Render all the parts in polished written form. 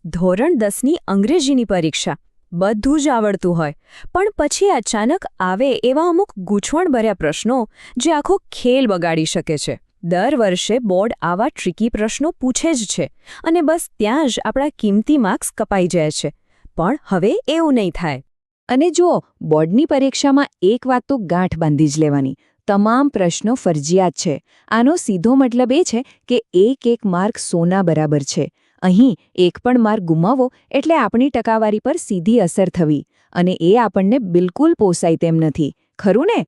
ધોરણ 10ની અંગ્રેજીની પરીક્ષા બધું જ આવડતું હોય પણ પછી અચાનક આવે એવા અમુક ગૂંચવણભર્યા પ્રશ્નો જે આખો ખેલ બગાડી શકે છે. દર વર્ષે બોર્ડ આવા ટ્રિકી પ્રશ્નો પૂછે જ છે અને બસ ત્યાં જ આપણા કિંમતી માર્ક્સ કપાઈ જાય છે. પણ હવે એવું નહીં થાય. અને જુઓ, બોર્ડની પરીક્ષામાં એક વાત તો ગાંઠ બાંધી જ લેવાની: તમામ પ્રશ્નો ફરજિયાત છે. આનો સીધો મતલબ એ છે કે એક માર્ક સોના બરાબર છે. અહીં એક પણ માર્ક ગુમાવો એટલે આપણી ટકાવારી પર સીધી અસર થવી, અને એ આપણને બિલકુલ પોસાય તેમ નથી. ખરું ને?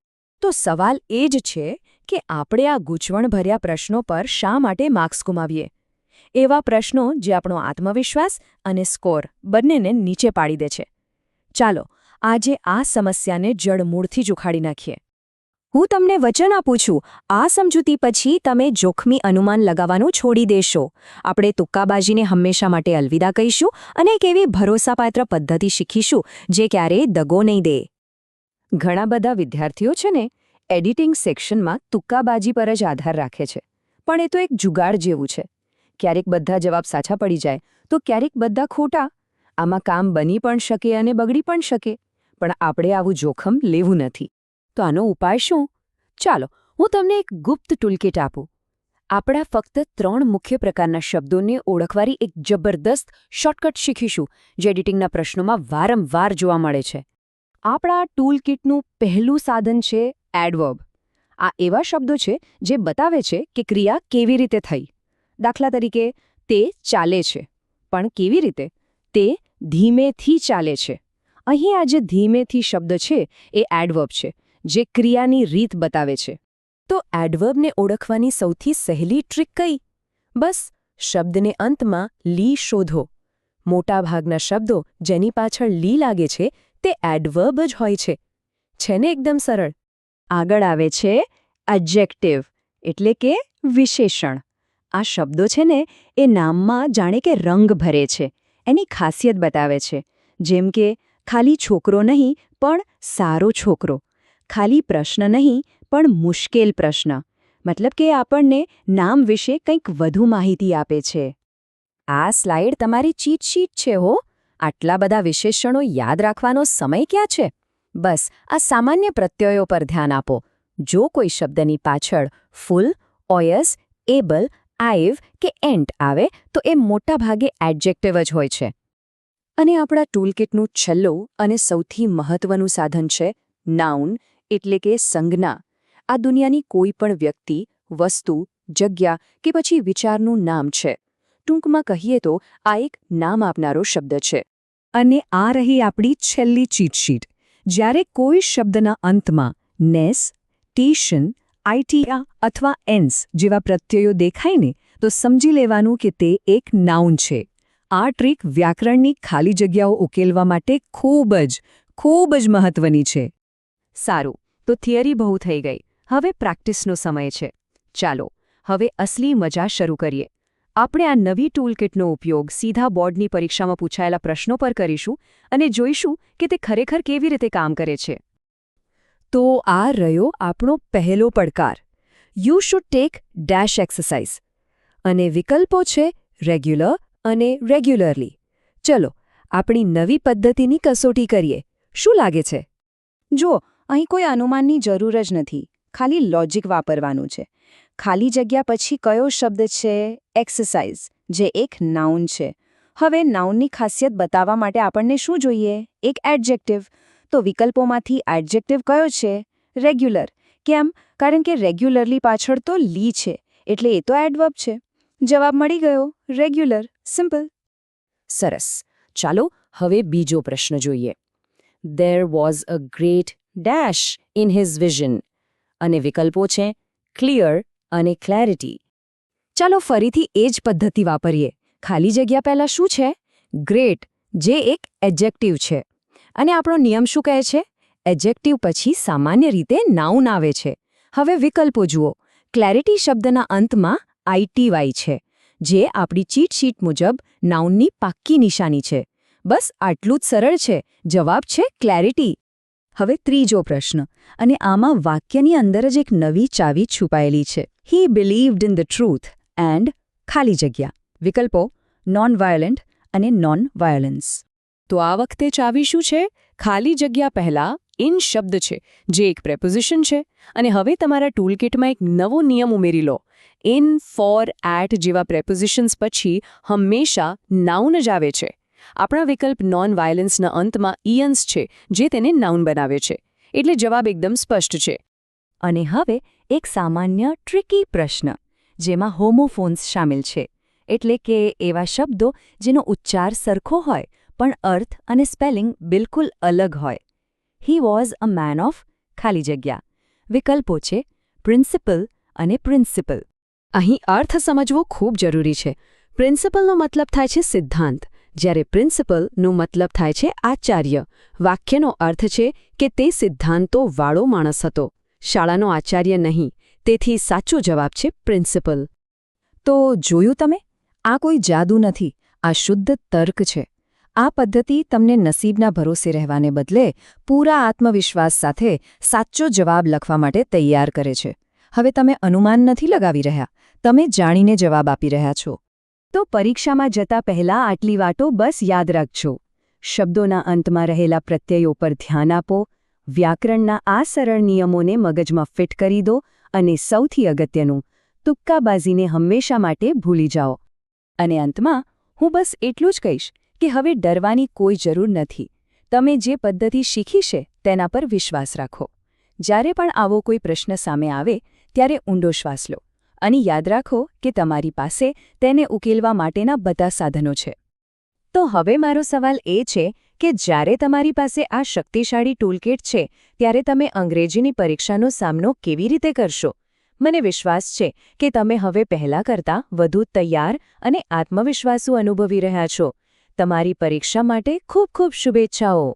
તો સવાલ એ જ છે કે આપણે આ ગૂંચવણભર્યા પ્રશ્નો પર શા માટે માર્ક્સ ગુમાવીએ? એવા પ્રશ્નો જે આપણો આત્મવિશ્વાસ અને સ્કોર બંનેને નીચે પાડી દે છે. ચાલો આજે આ સમસ્યાને જડમૂળથી જ ઉખાડી નાખીએ. હું તમને વચન આપું છું, આ સમજૂતી પછી તમે જોખમી અનુમાન લગાવવાનું છોડી દેશો. આપણે તુક્કાબાજીને હંમેશા માટે અલવિદા કહીશું અને એક એવી ભરોસાપાત્ર પદ્ધતિ શીખીશું જે ક્યારેય દગો નહીં દે. ઘણા બધા વિદ્યાર્થીઓ છે ને, એડિટિંગ સેક્શનમાં તુક્કાબાજી પર જ આધાર રાખે છે. પણ એ તો એક જુગાડ જેવું છે. ક્યારેક બધા જવાબ સાચા પડી જાય તો ક્યારેક બધા ખોટા. આમાં કામ બની પણ શકે અને બગડી પણ શકે. પણ આપણે આવું જોખમ લેવું નથી. તો આનો ઉપાય શું? ચાલો હું તમને એક ગુપ્ત ટૂલકિટ આપું. આપણા ફક્ત 3 મુખ્ય પ્રકારના શબ્દોને ઓળખવાની એક જબરદસ્ત શોર્ટકટ શીખીશું જે એડિટિંગના પ્રશ્નોમાં વારંવાર જોવા મળે છે. આપણા ટૂલકિટનું પહેલું સાધન છે એડવર્બ. આ એવા શબ્દો છે જે બતાવે છે કે ક્રિયા કેવી રીતે થઈ. દાખલા તરીકે, તે ચાલે છે. પણ કેવી રીતે? તે ધીમેથી ચાલે છે. અહીં આ જે ધીમેથી શબ્દ છે એ એડવર્બ છે, જે ક્રિયાની રીત બતાવે છે. તો એડવર્બને ઓળખવાની સૌથી સહેલી ટ્રીક કઈ? બસ શબ્દને અંતમાં લી શોધો. મોટાભાગના શબ્દો જેની પાછળ લી લાગે છે તે એડવર્બ જ હોય છે. છે ને એકદમ સરળ? આગળ આવે છે એડજેક્ટિવ, એટલે કે વિશેષણ. આ શબ્દો છે ને એ નામમાં જાણે કે રંગ ભરે છે, એની ખાસિયત બતાવે છે. જેમ કે ખાલી છોકરો નહીં પણ સારો છોકરો, ખાલી પ્રશ્ન નહીં પણ મુશ્કેલ પ્રશ્ન. મતલબ કે આપણને નામ વિશે કંઈક વધુ માહિતી આપે છે. આ સ્લાઇડ તમારી ચીટ શીટ છે હો. આટલા બધા વિશેષણો યાદ રાખવાનો સમય ક્યાં છે? બસ આ સામાન્ય પ્રત્યયો પર ધ્યાન આપો. જો કોઈ શબ્દની પાછળ ફૂલ, ઓયસ, એબલ, આઇવ કે એન્ટ આવે તો એ મોટાભાગે એડજેક્ટિવ જ હોય છે. અને આપણા ટૂલકિટનું છેલ્લું અને સૌથી મહત્વનું સાધન છે નાઉન, એટલે કે સંજ્ઞા. આ દુનિયાની કોઈ પણ વ્યક્તિ, વસ્તુ, જગ્યા કે પછી વિચારનું નામ છે. ટૂંકમાં કહીએ તો આ એક નામ આપનારો શબ્દ છે. અને આ રહી આપણી છેલ્લી ચીટશીટ. જ્યારે કોઈ શબ્દના અંતમાં નેસ, ટીશન, આઈટીઆ અથવા એન્સ જેવા પ્રત્યયો દેખાય ને તો સમજી લેવાનું કે તે એક નાઉન છે. આ ટ્રીક વ્યાકરણની ખાલી જગ્યાઓ ઉકેલવા માટે ખૂબ જ મહત્વની છે. સારું, તો થિયરી બહુ થઈ ગઈ. હવે પ્રેક્ટિસનો સમય છે. ચાલો હવે અસલી મજા શરૂ કરીએ. આપણે આ નવી ટૂલકિટનો ઉપયોગ સીધા બોર્ડની પરીક્ષામાં પૂછાયેલા પ્રશ્નો પર કરીશું અને જોઈશું કે તે ખરેખર કેવી રીતે કામ કરે છે. તો આ રહ્યો આપણો પહેલો પડકાર. You should take dash exercise. અને વિકલ્પો છે રેગ્યુલર અને રેગ્યુલરલી. ચલો આપણી નવી પદ્ધતિની કસોટી કરીએ. શું લાગે છે? જો, અહીં કોઈ અનુમાનની જરૂર જ નથી. ખાલી લોજિક વાપરવાનું છે. ખાલી જગ્યા પછી કયો શબ્દ છે? એક્સરસાઇઝ, જે એક નાઉન છે. હવે નાઉનની ખાસિયત બતાવવા માટે આપણને શું જોઈએ? એક એડજેક્ટિવ. તો વિકલ્પોમાંથી એડજેક્ટિવ કયો છે? રેગ્યુલર. કેમ? કારણ કે રેગ્યુલરલી પાછળ તો લી છે, એટલે એ તો એડવર્બ છે. જવાબ મળી ગયો, રેગ્યુલર. સિમ્પલ. સરસ. ચાલો હવે બીજો પ્રશ્ન જોઈએ. There was a great dash in his vision. અને વિકલ્પો છે ક્લિયર અને ક્લેરિટી. ચાલો ફરીથી એ જ પદ્ધતિ વાપરીએ. ખાલી જગ્યા પહેલાં શું છે? ગ્રેટ, જે એક એડજેક્ટિવ છે. અને આપણો નિયમ શું કહે છે? એડજેક્ટિવ પછી સામાન્ય રીતે નાઉન આવે છે. હવે વિકલ્પો જુઓ. ક્લેરિટી શબ્દના અંતમાં આઈટીવાય છે, જે આપણી ચીટ શીટ મુજબ નાઉનની પાક્કી નિશાની છે. બસ આટલું જ સરળ છે. જવાબ છે ક્લેરિટી. હવે ત્રીજો પ્રશ્ન, અને આમાં વાક્યની અંદર જ એક નવી ચાવી છુપાયેલી છે. હી believed in the truth and ખાલી જગ્યા. વિકલ્પો નોન વાયોલેન્ટ અને નોન વાયોલન્સ. તો આ વખતે ચાવી શું છે? ખાલી જગ્યા પહેલાં ઇન શબ્દ છે, જે એક પ્રેપોઝિશન છે. અને હવે તમારા ટૂલકિટમાં એક નવો નિયમ ઉમેરી લો. ઇન, ફોર, એટ જેવા પ્રેપોઝિશન્સ પછી હંમેશા નાઉન જ આવે છે. આપણા વિકલ્પ નોન વાયોલન્સના અંતમાં ઇયન્સ છે, જે તેને નાઉન બનાવે છે. એટલે જવાબ એકદમ સ્પષ્ટ છે. અને હવે એક સામાન્ય ટ્રિકી પ્રશ્ન, જેમાં હોમોફોન્સ શામેલ છે. એટલે કે એવા શબ્દો જેનો ઉચ્ચાર સરખો હોય પણ અર્થ અને સ્પેલિંગ બિલકુલ અલગ હોય. He was a man of ખાલી જગ્યા. વિકલ્પો છે પ્રિન્સિપલ અને પ્રિન્સિપલ. અહીં અર્થ સમજવો ખૂબ જરૂરી છે. પ્રિન્સિપલનો મતલબ થાય છે સિદ્ધાંત, જ્યારે પ્રિન્સિપલનો મતલબ થાય છે આચાર્ય. વાક્યનો અર્થ છે કે તે સિદ્ધાંતોવાળો માણસ હતો, શાળાનો આચાર્ય નહીં. તેથી સાચો જવાબ છે પ્રિન્સિપલ. તો જોયું તમે? આ કોઈ જાદુ નથી, આ શુદ્ધ તર્ક છે. આ પદ્ધતિ તમને નસીબના ભરોસે રહેવાને બદલે પૂરા આત્મવિશ્વાસ સાથે સાચો જવાબ લખવા માટે તૈયાર કરે છે. હવે તમે અનુમાન નથી લગાવી રહ્યા, તમે જાણીને જવાબ આપી રહ્યા છો. તો પરીક્ષામાં જતા પહેલા આટલી વાતો બસ યાદ રાખજો. શબ્દોના અંતમાં રહેલા પ્રત્યયો પર ધ્યાન આપો, વ્યાકરણના આ સરળ નિયમોને મગજમાં ફિટ કરી દો, અને સૌથી અગત્યનું, તુક્કાબાજીને હંમેશા માટે ભૂલી જાઓ. અને અંતમાં હું બસ એટલું જ કહીશ કે હવે ડરવાની કોઈ જરૂર નથી. તમે જે પદ્ધતિ શીખી છે તેના પર વિશ્વાસ રાખો. જ્યારે પણ આવો કોઈ પ્રશ્ન સામે આવે ત્યારે ઊંડો શ્વાસ લો, અને યાદ રાખો કે તમારી પાસે તેને ઉકેલવા માટેના બધા સાધનો છે. તો હવે મારો સવાલ એ છે કે જ્યારે તમારી પાસે આ શક્તિશાળી ટૂલકિટ છે, ત્યારે તમે અંગ્રેજીની પરીક્ષાનો સામનો કેવી રીતે કરશો? મને વિશ્વાસ છે કે તમે હવે પહેલાં કરતાં વધુ તૈયાર અને આત્મવિશ્વાસુ અનુભવી રહ્યા છો. તમારી પરીક્ષા માટે ખૂબ ખૂબ શુભેચ્છાઓ.